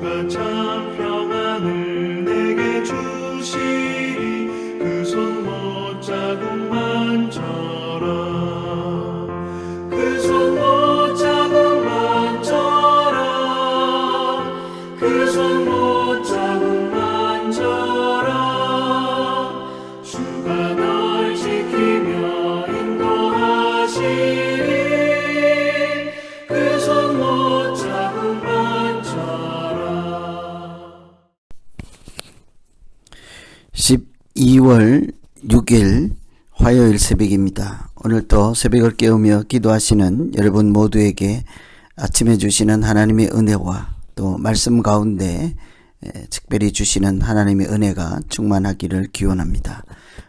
주가 참 평안을 내게 주시리 그 손 못자국만져라 그 손 못자국만져라 그 손 못자국만져라 주가 널 지키며 인도하시리 그 손 못자국만져라. 12월 6일 화요일 새벽입니다. 오늘도 새벽을 깨우며 기도하시는 여러분 모두에게 아침에 주시는 하나님의 은혜와 또 말씀 가운데 특별히 주시는 하나님의 은혜가 충만하기를 기원합니다.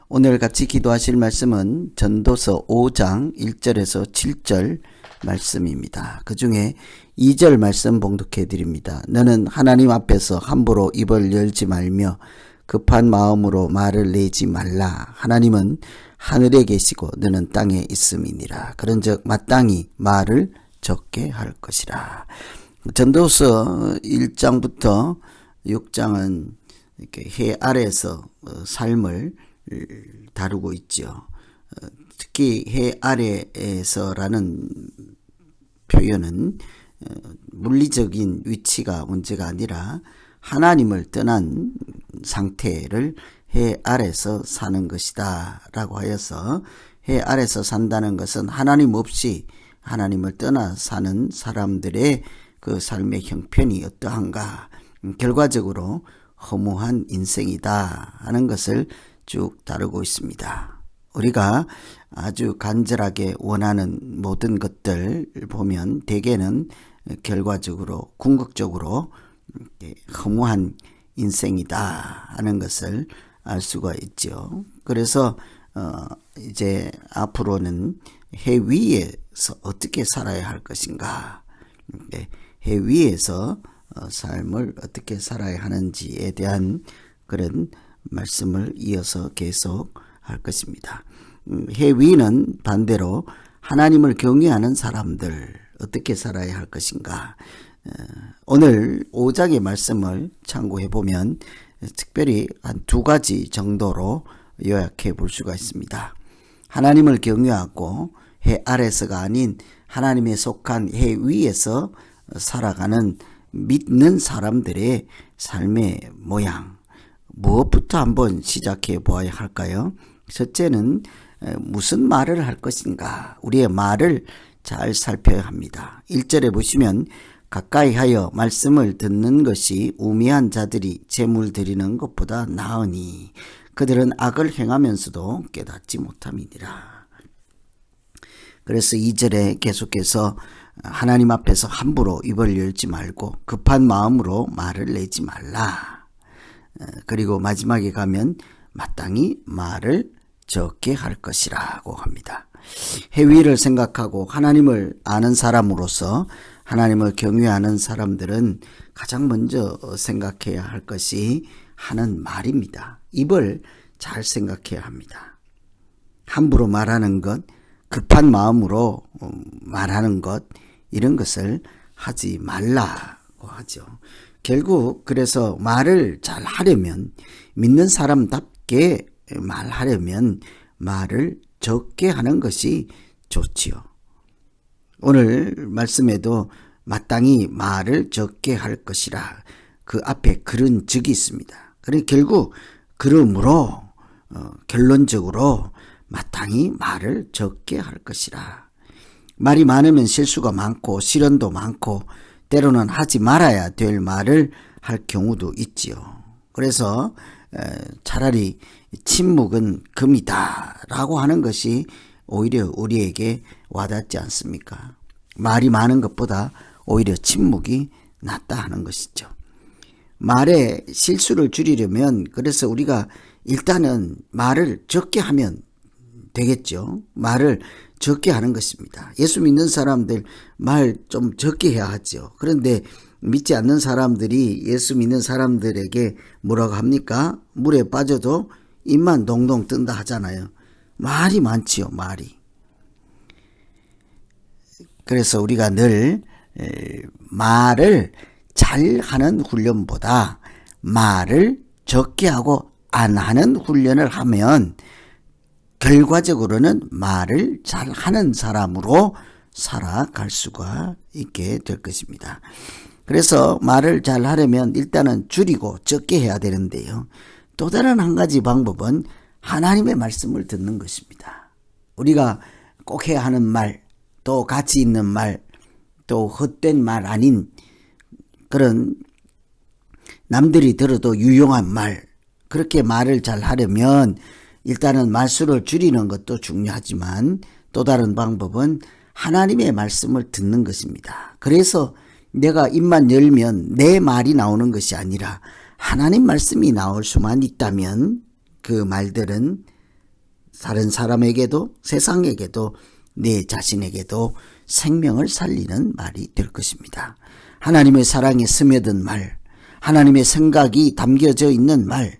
오늘 같이 기도하실 말씀은 전도서 5장 1절에서 7절 말씀입니다. 그 중에 2절 말씀 봉독해 드립니다. 너는 하나님 앞에서 함부로 입을 열지 말며 급한 마음으로 말을 내지 말라. 하나님은 하늘에 계시고 너는 땅에 있음이니라. 그런즉 마땅히 말을 적게 할 것이라. 전도서 1장부터 6장은 이렇게 해 아래에서 삶을 다루고 있죠. 특히 해 아래에서라는 표현은 물리적인 위치가 문제가 아니라 하나님을 떠난 상태를 해 아래서 사는 것이다 라고 하여서 해 아래서 산다는 것은 하나님 없이 하나님을 떠나 사는 사람들의 그 삶의 형편이 어떠한가, 결과적으로 허무한 인생이다 하는 것을 쭉 다루고 있습니다. 우리가 아주 간절하게 원하는 모든 것들 보면 대개는 결과적으로 궁극적으로 허무한 인생이다 하는 것을 알 수가 있죠. 그래서 이제 앞으로는 해 위에서 어떻게 살아야 할 것인가, 해 위에서 삶을 어떻게 살아야 하는지에 대한 그런 말씀을 이어서 계속 할 것입니다. 해 위는 반대로 하나님을 경외하는 사람들 어떻게 살아야 할 것인가. 오늘 5장의 말씀을 참고해 보면 특별히 한 두 가지 정도로 요약해 볼 수가 있습니다. 하나님을 경외하고 해 아래서가 아닌 하나님에 속한 해 위에서 살아가는 믿는 사람들의 삶의 모양, 무엇부터 한번 시작해 보아야 할까요? 첫째는 무슨 말을 할 것인가, 우리의 말을 잘 살펴야 합니다. 1절에 보시면 가까이 하여 말씀을 듣는 것이 우매한 자들이 제물 드리는 것보다 나으니 그들은 악을 행하면서도 깨닫지 못함이니라. 그래서 2절에 계속해서 하나님 앞에서 함부로 입을 열지 말고 급한 마음으로 말을 내지 말라. 그리고 마지막에 가면 마땅히 말을 적게 할 것이라고 합니다. 해 위를 생각하고 하나님을 아는 사람으로서 하나님을 경외하는 사람들은 가장 먼저 생각해야 할 것이 하는 말입니다. 입을 잘 생각해야 합니다. 함부로 말하는 것, 급한 마음으로 말하는 것, 이런 것을 하지 말라고 하죠. 결국 그래서 말을 잘 하려면, 믿는 사람답게 말하려면 말을 적게 하는 것이 좋지요. 오늘 말씀에도 마땅히 말을 적게 할 것이라 그 앞에 그런 적이 있습니다. 그러니 결국 그러므로 결론적으로 마땅히 말을 적게 할 것이라. 말이 많으면 실수가 많고 시련도 많고 때로는 하지 말아야 될 말을 할 경우도 있지요. 그래서 차라리 침묵은 금이다 라고 하는 것이 오히려 우리에게 와닿지 않습니까? 말이 많은 것보다 오히려 침묵이 낫다 하는 것이죠. 말의 실수를 줄이려면 그래서 우리가 일단은 말을 적게 하면 되겠죠. 말을 적게 하는 것입니다. 예수 믿는 사람들 말 좀 적게 해야 하죠. 그런데 믿지 않는 사람들이 예수 믿는 사람들에게 뭐라고 합니까? 물에 빠져도 입만 동동 뜬다 하잖아요. 말이 많지요, 말이. 그래서 우리가 늘 말을 잘 잘하는 훈련보다 말을 적게 하고 안 하는 훈련을 하면 결과적으로는 말을 잘하는 사람으로 살아갈 수가 있게 될 것입니다. 그래서 말을 잘하려면 일단은 줄이고 적게 해야 되는데요. 또 다른 한 가지 방법은 하나님의 말씀을 듣는 것입니다. 우리가 꼭 해야 하는 말, 또 가치 있는 말, 또 헛된 말 아닌 그런 남들이 들어도 유용한 말, 그렇게 말을 잘 하려면 일단은 말수를 줄이는 것도 중요하지만 또 다른 방법은 하나님의 말씀을 듣는 것입니다. 그래서 내가 입만 열면 내 말이 나오는 것이 아니라 하나님 말씀이 나올 수만 있다면 그 말들은 다른 사람에게도 세상에게도 내 자신에게도 생명을 살리는 말이 될 것입니다. 하나님의 사랑에 스며든 말, 하나님의 생각이 담겨져 있는 말,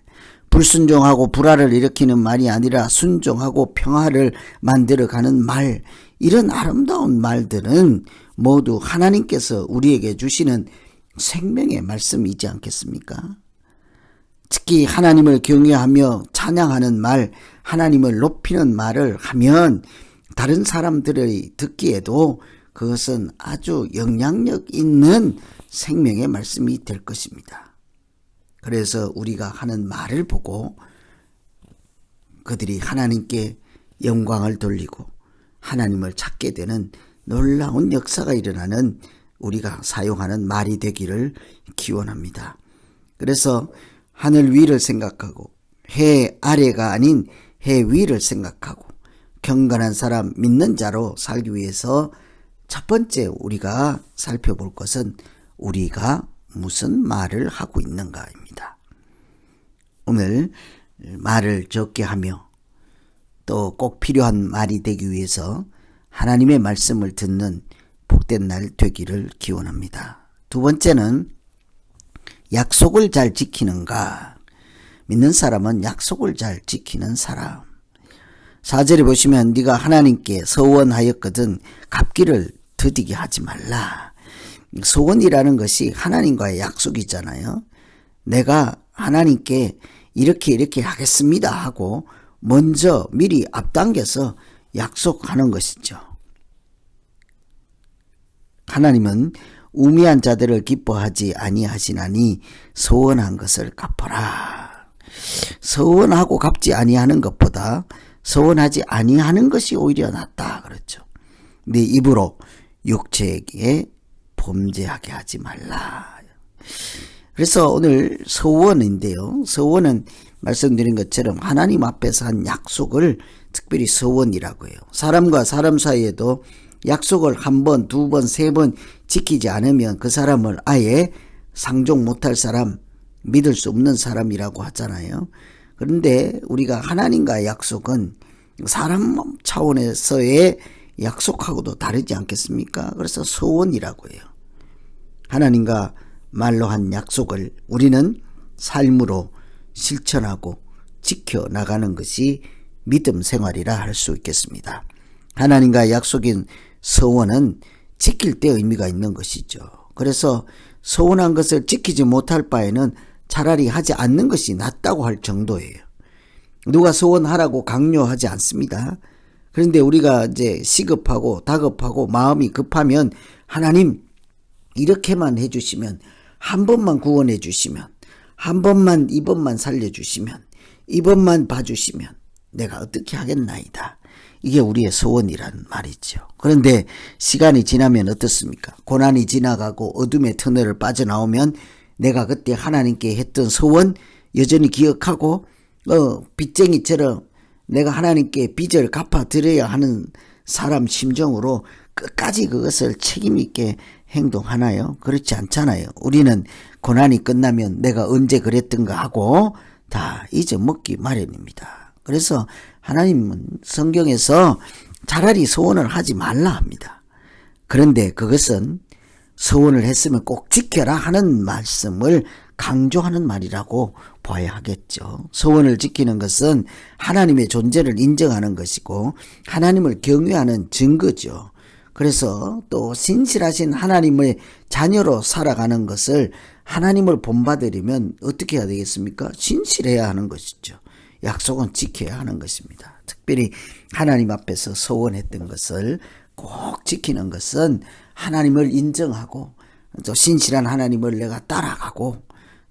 불순종하고 불화를 일으키는 말이 아니라 순종하고 평화를 만들어가는 말, 이런 아름다운 말들은 모두 하나님께서 우리에게 주시는 생명의 말씀이지 않겠습니까? 특히 하나님을 경외하며 찬양하는 말, 하나님을 높이는 말을 하면 다른 사람들이 듣기에도 그것은 아주 영향력 있는 생명의 말씀이 될 것입니다. 그래서 우리가 하는 말을 보고 그들이 하나님께 영광을 돌리고 하나님을 찾게 되는 놀라운 역사가 일어나는 우리가 사용하는 말이 되기를 기원합니다. 그래서 하늘 위를 생각하고 해 아래가 아닌 해 위를 생각하고 경건한 사람, 믿는 자로 살기 위해서 첫 번째 우리가 살펴볼 것은 우리가 무슨 말을 하고 있는가입니다. 오늘 말을 적게 하며 또 꼭 필요한 말이 되기 위해서 하나님의 말씀을 듣는 복된 날 되기를 기원합니다. 두 번째는 약속을 잘 지키는가. 믿는 사람은 약속을 잘 지키는 사람. 4절에 보시면 네가 하나님께 서원하였거든 갚기를 더디게 하지 말라. 소원이라는 것이 하나님과의 약속이잖아요. 내가 하나님께 이렇게 하겠습니다 하고 먼저 미리 앞당겨서 약속하는 것이죠. 하나님은 우매한 자들을 기뻐하지 아니하시나니 서원한 것을 갚아라. 서원하고 갚지 아니하는 것보다 서원하지 아니하는 것이 오히려 낫다 그렇죠. 네 입으로 육체에게 범죄하게 하지 말라. 그래서 오늘 서원인데요. 서원은 말씀드린 것처럼 하나님 앞에서 한 약속을 특별히 서원이라고 해요. 사람과 사람 사이에도 약속을 한 번, 두 번, 세 번 지키지 않으면 그 사람을 아예 상종 못할 사람, 믿을 수 없는 사람이라고 하잖아요. 그런데 우리가 하나님과의 약속은 사람 차원에서의 약속하고도 다르지 않겠습니까? 그래서 서원이라고 해요. 하나님과 말로 한 약속을 우리는 삶으로 실천하고 지켜나가는 것이 믿음 생활이라 할 수 있겠습니다. 하나님과 약속인 서원은 지킬 때 의미가 있는 것이죠. 그래서 서원한 것을 지키지 못할 바에는 차라리 하지 않는 것이 낫다고 할 정도예요. 누가 서원하라고 강요하지 않습니다. 그런데 우리가 이제 시급하고 다급하고 마음이 급하면 하나님 이렇게만 해주시면, 한 번만 구원해 주시면, 한 번만 이번만 살려주시면, 이번만 봐주시면 내가 어떻게 하겠나이다. 이게 우리의 소원이란 말이죠. 그런데 시간이 지나면 어떻습니까? 고난이 지나가고 어둠의 터널을 빠져나오면 내가 그때 하나님께 했던 소원 여전히 기억하고 빚쟁이처럼 내가 하나님께 빚을 갚아드려야 하는 사람 심정으로 끝까지 그것을 책임있게 행동하나요? 그렇지 않잖아요. 우리는 고난이 끝나면 내가 언제 그랬던가 하고 다 잊어먹기 마련입니다. 그래서 하나님은 성경에서 차라리 소원을 하지 말라 합니다. 그런데 그것은 소원을 했으면 꼭 지켜라 하는 말씀을 강조하는 말이라고 봐야 하겠죠. 소원을 지키는 것은 하나님의 존재를 인정하는 것이고 하나님을 경외하는 증거죠. 그래서 또 신실하신 하나님의 자녀로 살아가는 것을 하나님을 본받으려면 어떻게 해야 되겠습니까? 신실해야 하는 것이죠. 약속은 지켜야 하는 것입니다. 특별히 하나님 앞에서 서원했던 것을 꼭 지키는 것은 하나님을 인정하고 또 신실한 하나님을 내가 따라가고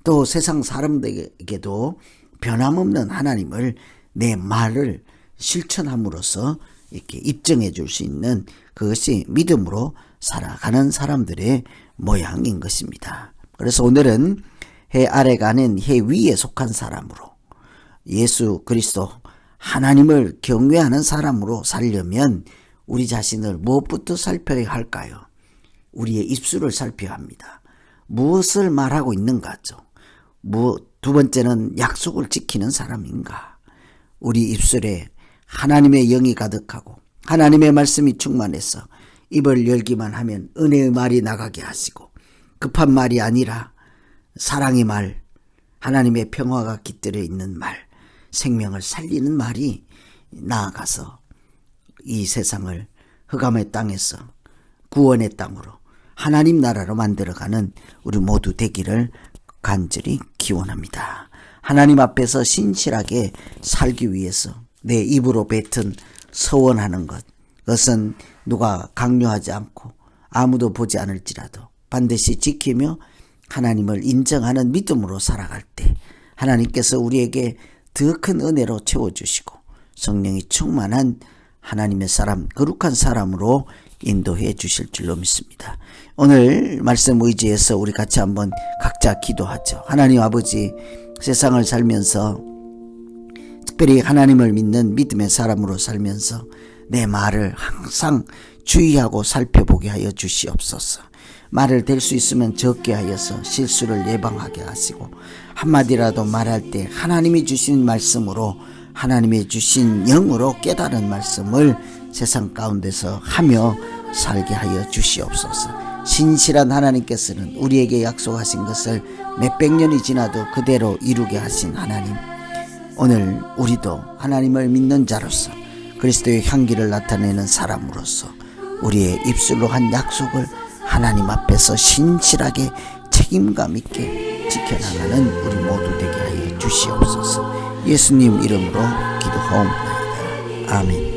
또 세상 사람들에게도 변함없는 하나님을 내 말을 실천함으로써 이렇게 입증해 줄 수 있는 그것이 믿음으로 살아가는 사람들의 모양인 것입니다. 그래서 오늘은 해 아래가 아닌 해 위에 속한 사람으로 예수 그리스도 하나님을 경외하는 사람으로 살려면 우리 자신을 무엇부터 살펴야 할까요? 우리의 입술을 살펴야 합니다. 무엇을 말하고 있는가죠? 두 번째는 약속을 지키는 사람인가? 우리 입술에 하나님의 영이 가득하고 하나님의 말씀이 충만해서 입을 열기만 하면 은혜의 말이 나가게 하시고 급한 말이 아니라 사랑의 말, 하나님의 평화가 깃들어 있는 말, 생명을 살리는 말이 나아가서 이 세상을 흑암의 땅에서 구원의 땅으로 하나님 나라로 만들어가는 우리 모두 되기를 간절히 기원합니다. 하나님 앞에서 신실하게 살기 위해서 내 입으로 뱉은 서원하는 것, 그것은 누가 강요하지 않고 아무도 보지 않을지라도 반드시 지키며 하나님을 인정하는 믿음으로 살아갈 때 하나님께서 우리에게 더 큰 은혜로 채워주시고 성령이 충만한 하나님의 사람, 거룩한 사람으로 인도해 주실 줄로 믿습니다. 오늘 말씀 의지해서 우리 같이 한번 각자 기도하죠. 하나님 아버지, 세상을 살면서 특별히 하나님을 믿는 믿음의 사람으로 살면서 내 말을 항상 주의하고 살펴보게 하여 주시옵소서. 말을 댈 수 있으면 적게 하여서 실수를 예방하게 하시고 한마디라도 말할 때 하나님이 주신 말씀으로 하나님이 주신 영으로 깨달은 말씀을 세상 가운데서 하며 살게 하여 주시옵소서. 신실한 하나님께서는 우리에게 약속하신 것을 몇백 년이 지나도 그대로 이루게 하신 하나님, 오늘 우리도 하나님을 믿는 자로서 그리스도의 향기를 나타내는 사람으로서 우리의 입술로 한 약속을 하나님 앞에서 신실하게 책임감 있게 지켜나가는 우리 모두 되게 하여 주시옵소서. 예수님 이름으로 기도하옵나이다. 아멘.